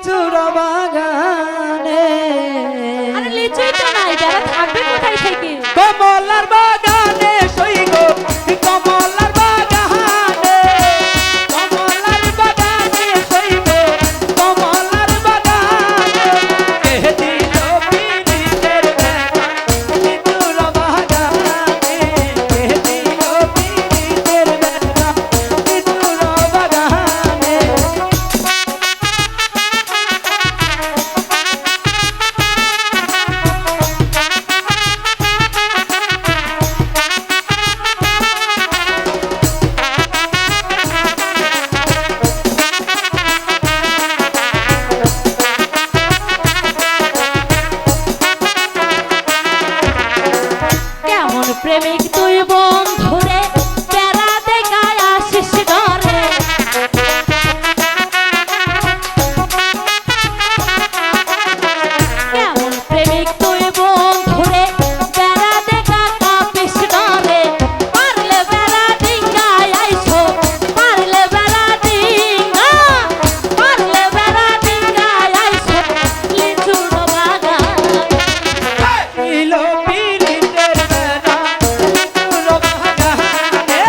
লিচুর বাগানে। আরে লিচুই তো নাই, যারা থাকবে কোথায় থেকে? কমলার বাগানে সই গো, কমলার বাগানে, কমলার বাগানে সই গো, কমলার বাগানে। কে দিল পিরিতের বেড়া লিচুর বাগানে, কে দিল পিরিতের বেড়া লিচুর বাগানে। কেমন প্রেমিক তুই বন্ধুরে, বেড়া দেখায় আসিস ঘরে। কেমন প্রেমিক তুই বন্ধুরে, বেড়া দেখা কাপিস ঘরে। পারলে বেড়া ডিঙ্গায় আইসো, পারলে বেড়া ডিঙ্গা, পারলে বেড়া ডিঙ্গায় আইসো লিচুর বাগানে। দিল পিরিতের বেড়া লিচুর বাগানে,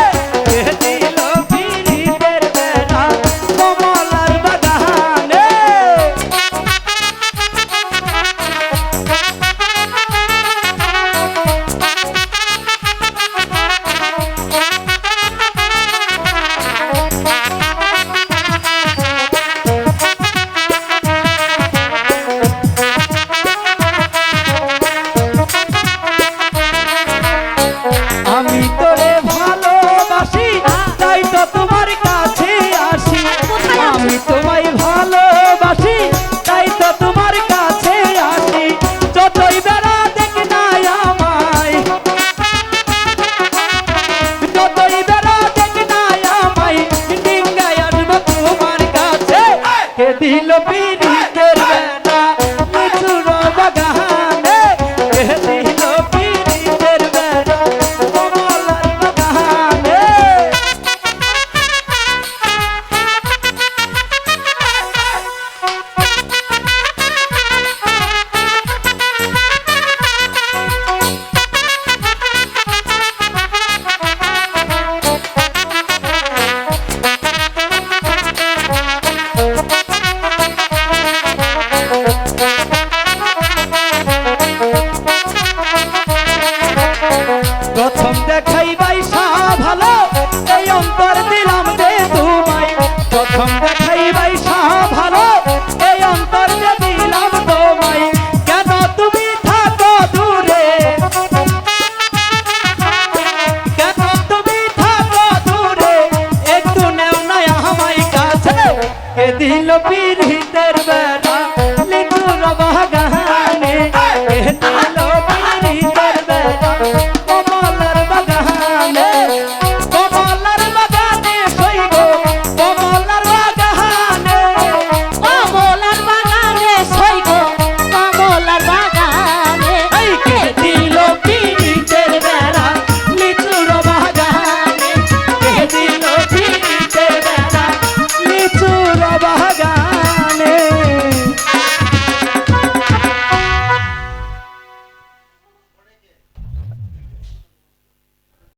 কে দিল পিরিতের বেড়া কমলার বাগানে। আমি তোরে ভালোবাসি, তাই তো তোমার কাছে আসি। আমি তোমায় ভালোবাসি, তাই তো তোমার কাছে আসি। যতই বেড়া দেখ না আমায়, যতই বেড়া দেখ না আমায়, ডিঙ্গায় আসবো তোমার কাছে। কে দিল পিরিতের বেড়া লিচুর বাগানে, কে দিল পিরিতের বেড়া কমলার বাগানে। প্রথম দেখাই বাইসা ভালো, এই অন্তর দিলাম যে তোমায়। প্রথম দেখাই বাইসা ভালো, এই অন্তর যে দিলাম তোমায়। কেন তুমি থাকো দূরে, কেন তুমি থাকো দূরে, একটু নেও না আমায় কাছে। কে দিল পিরিতের বেড়া লিচুর বাগানে।